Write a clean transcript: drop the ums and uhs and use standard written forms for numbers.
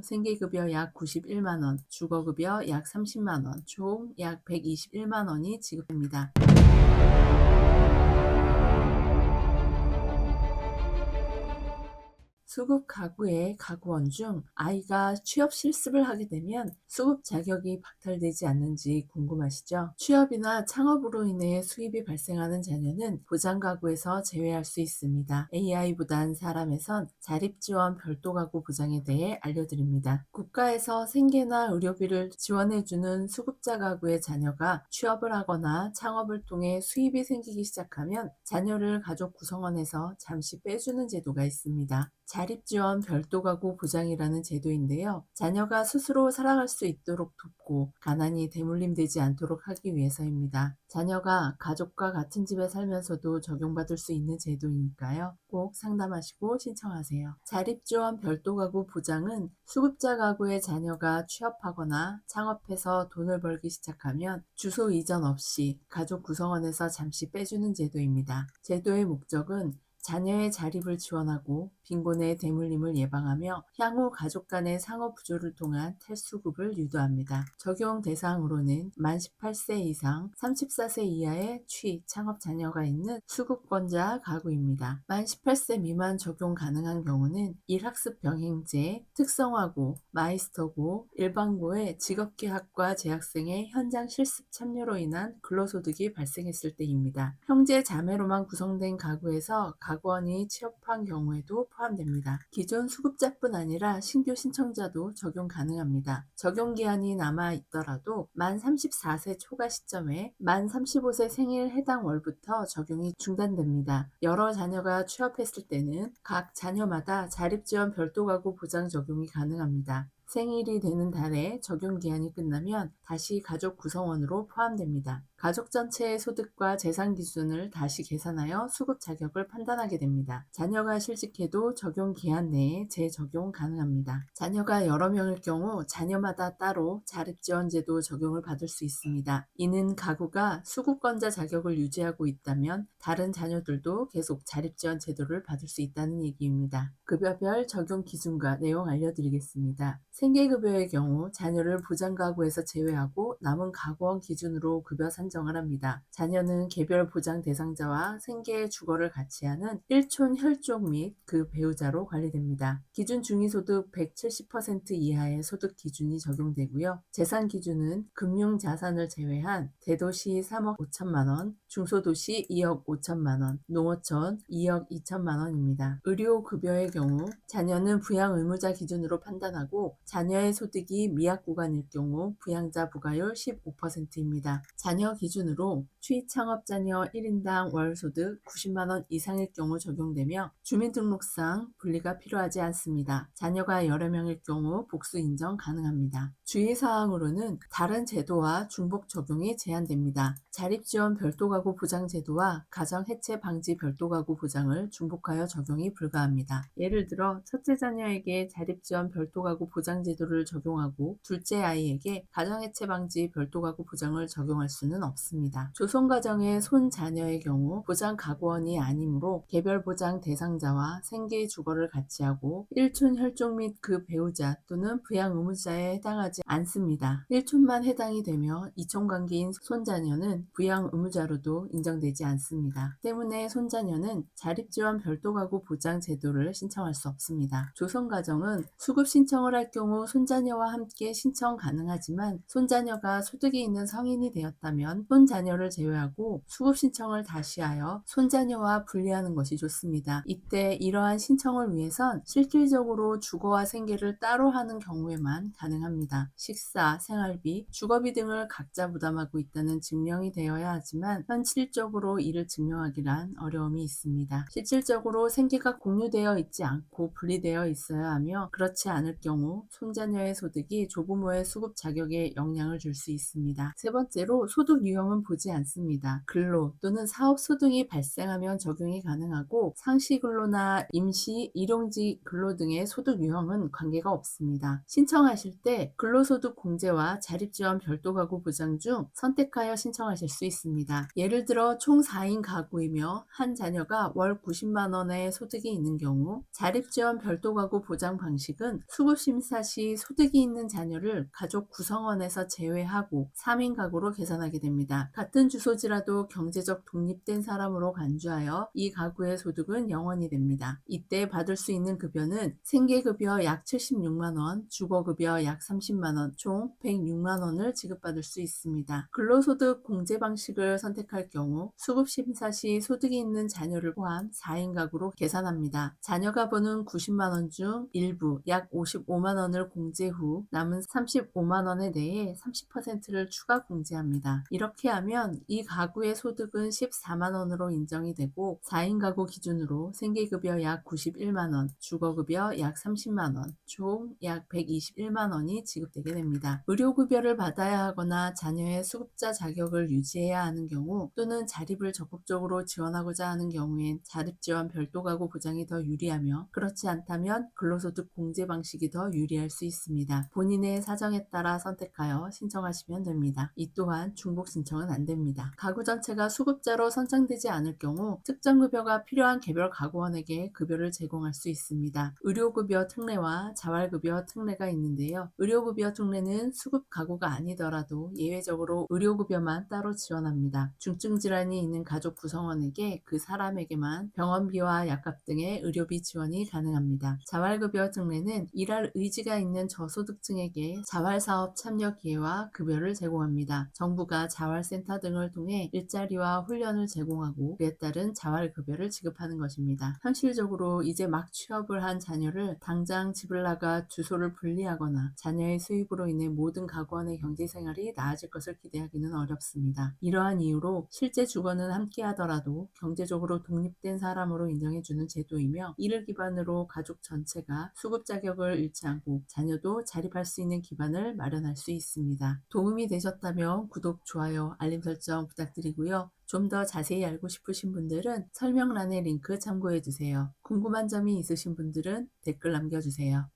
생계급여 약 91만원, 주거급여 약 30만원, 총 약 121만원이 지급됩니다. 수급 가구의 가구원 중 아이가 취업 실습을 하게 되면 수급 자격이 박탈되지 않는지 궁금하시죠? 취업이나 창업으로 인해 수입이 발생하는 자녀는 보장가구에서 제외할 수 있습니다. AI보단 사람에선 자립지원 별도가구 보장에 대해 알려드립니다. 국가에서 생계나 의료비를 지원해주는 수급자 가구의 자녀가 취업을 하거나 창업을 통해 수입이 생기기 시작하면 자녀를 가족 구성원에서 잠시 빼주는 제도가 있습니다. 자립지원 별도가구 보장이라는 제도인데요. 자녀가 스스로 살아갈 수 있도록 돕고 가난이 대물림되지 않도록 하기 위해서입니다. 자녀가 가족과 같은 집에 살면서도 적용받을 수 있는 제도이니까요. 꼭 상담하시고 신청하세요. 자립지원 별도가구 보장은 수급자 가구의 자녀가 취업하거나 창업해서 돈을 벌기 시작하면 주소 이전 없이 가족 구성원에서 잠시 빼주는 제도입니다. 제도의 목적은 자녀의 자립을 지원하고 빈곤의 대물림을 예방하며 향후 가족 간의 상호 부조를 통한 탈수급을 유도합니다. 적용 대상으로는 만 18세 이상 34세 이하의 취, 창업 자녀가 있는 수급권자 가구입니다. 만 18세 미만 적용 가능한 경우는 일학습 병행제, 특성화고, 마이스터고, 일반고의 직업계학과 재학생의 현장 실습 참여로 인한 근로소득이 발생했을 때입니다. 형제 자매로만 구성된 가구에서 가구원이 취업한 경우에도 포함됩니다. 기존 수급자뿐 아니라 신규 신청자도 적용 가능합니다. 적용 기한이 남아 있더라도 만 34세 초과 시점에 만 35세 생일 해당 월부터 적용이 중단됩니다. 여러 자녀가 취업했을 때는 각 자녀마다 자립지원 별도가구 보장 적용이 가능합니다. 생일이 되는 달에 적용 기한이 끝나면 다시 가족 구성원으로 포함됩니다. 가족 전체의 소득과 재산 기준을 다시 계산하여 수급 자격을 판단하게 됩니다. 자녀가 실직해도 적용 기한 내에 재적용 가능합니다. 자녀가 여러 명일 경우 자녀마다 따로 자립지원제도 적용을 받을 수 있습니다. 이는 가구가 수급권자 자격을 유지하고 있다면 다른 자녀들도 계속 자립지원 제도를 받을 수 있다는 얘기입니다. 급여별 적용 기준과 내용 알려드리겠습니다. 생계급여의 경우 자녀를 보장가구에서 제외하고 남은 가구원 기준으로 급여 산정을 합니다. 자녀는 개별 보장 대상자와 생계의 주거를 같이 하는 일촌 혈족 및 그 배우자로 관리됩니다. 기준 중위소득 170% 이하의 소득 기준이 적용되고요. 재산 기준은 금융자산을 제외한 대도시 3억 5천만 원, 중소도시 2억 5천만 원, 농어촌 2억 2천만 원입니다. 의료급여의 경우 자녀는 부양 의무자 기준으로 판단하고 자녀의 소득이 미약 구간일 경우 부양자 부과율 15%입니다. 자녀 기준으로 취창업자녀 1인당 월 소득 90만원 이상일 경우 적용되며 주민등록상 분리가 필요하지 않습니다. 자녀가 여러 명일 경우 복수 인정 가능합니다. 주의사항으로는 다른 제도와 중복 적용이 제한됩니다. 자립지원 별도가구 보장제도와 가정해체 방지 별도가구 보장을 중복하여 적용이 불가합니다. 예를 들어 첫째 자녀에게 자립지원 별도가구 보장제도를 적용하고 둘째 아이에게 가정해체 방지 별도가구 보장을 적용할 수는 없습니다. 조손가정의 손자녀의 경우 보장가구원이 아니므로 개별 보장 대상자와 생계 주거를 같이 하고 일촌 혈족 및 그 배우자 또는 부양 의무자에 해당하지 않습니다. 1촌만 해당이 되며 이촌관계인 손자녀는 부양 의무자로도 인정되지 않습니다. 때문에 손자녀는 자립지원 별도가구 보장 제도를 신청할 수 없습니다. 조손가정은 수급 신청을 할 경우 손자녀와 함께 신청 가능하지만 손자녀가 소득이 있는 성인이 되었다면 손자녀를 제외하고 수급 신청을 다시 하여 손자녀와 분리하는 것이 좋습니다. 이때 이러한 신청을 위해선 실질적으로 주거와 생계를 따로 하는 경우에만 가능합니다. 식사, 생활비, 주거비 등을 각자 부담하고 있다는 증명이 되어야 하지만 현실적으로 이를 증명하기란 어려움이 있습니다. 실질적으로 생계가 공유되어 있지 않고 분리되어 있어야 하며 그렇지 않을 경우 손자녀의 소득이 조부모의 수급 자격에 영향을 줄 수 있습니다. 세 번째로 소득 유형은 보지 않습니다. 근로 또는 사업 소득이 발생하면 적용이 가능하고 상시 근로나 임시 일용직 근로 등의 소득 유형은 관계가 없습니다. 신청하실 때 근로소득 공제와 자립지원 별도 가구 보장 중 선택하여 신청하실 수 있습니다. 예를 들어 총 4인 가구이며 한 자녀가 월 90만 원의 소득이 있는 경우 자립지원 별도 가구 보장 방식은 수급심사 시 소득이 있는 자녀를 가족 구성원에서 제외하고 3인 가구로 계산하게 됩니다. 같은 주소지라도 경제적 독립된 사람으로 간주하여 이 가구의 소득은 0원이 됩니다. 이때 받을 수 있는 급여는 생계급여 약 76만 원, 주거급여 약 30만 원, 총 106만 원을 지급받을 수 있습니다. 근로소득 공제 방식을 선택할 경우 수급심사 시 소득이 있는 자녀를 포함 4인 가구로 계산합니다. 자녀가 버는 90만 원 중 일부 약 55만 원을 공제 후 남은 35만 원에 대해 30%를 추가 공제합니다. 이렇게 하면 이 가구의 소득은 14만 원으로 인정이 되고 4인 가구 기준으로 생계급여 약 91만 원, 주거급여 약 30만 원, 총 약 121만 원이 지급되게 됩니다. 의료급여를 받아야 하거나 자녀의 수급자 자격을 유지해야 하는 경우 또는 자립을 적극적으로 지원하고자 하는 경우엔 자립지원 별도 가구 보장이 더 유리하며 그렇지 않다면 근로소득 공제 방식이 더 유리할 수 있습니다. 본인의 사정에 따라 선택하여 신청하시면 됩니다. 이 또한 중복 신청은 안 됩니다. 가구 전체가 수급자로 선정되지 않을 경우 특정 급여가 필요한 개별 가구원에게 급여를 제공할 수 있습니다. 의료급여 특례와 자활급여 특례가 있는데요. 의료급여 특례는 수급 가구가 아니더라도 예외적으로 의료급여만 따로 지원합니다. 중증질환이 있는 가족 구성원에게 그 사람에게만 병원비와 약값 등의 의료비 지원이 가능합니다. 자활급여 특례는 일할 의지가 있는 저소득층에게 자활사업 참여 기회와 급여를 제공합니다. 정부가 자활센터 등을 통해 일자리와 훈련을 제공하고 그에 따른 자활급여를 지급하는 것입니다. 현실적으로 이제 막 취업을 한 자녀를 당장 집을 나가 주소를 분리하거나 자녀의 수입으로 인해 모든 가구원의 경제생활이 나아질 것을 기대하기는 어렵습니다. 이러한 이유로 실제 주거는 함께 하더라도 경제적으로 독립된 사람으로 인정해주는 제도이며 이를 기반으로 가족 전체가 수급 자격을 잃지 않고 자녀도 자립할 수 있는 기반을 마련할 수 있습니다. 도움이 되셨다면 구독, 좋아요, 알림 설정 부탁드리고요. 좀 더 자세히 알고 싶으신 분들은 설명란의 링크 참고해주세요. 궁금한 점이 있으신 분들은 댓글 남겨주세요.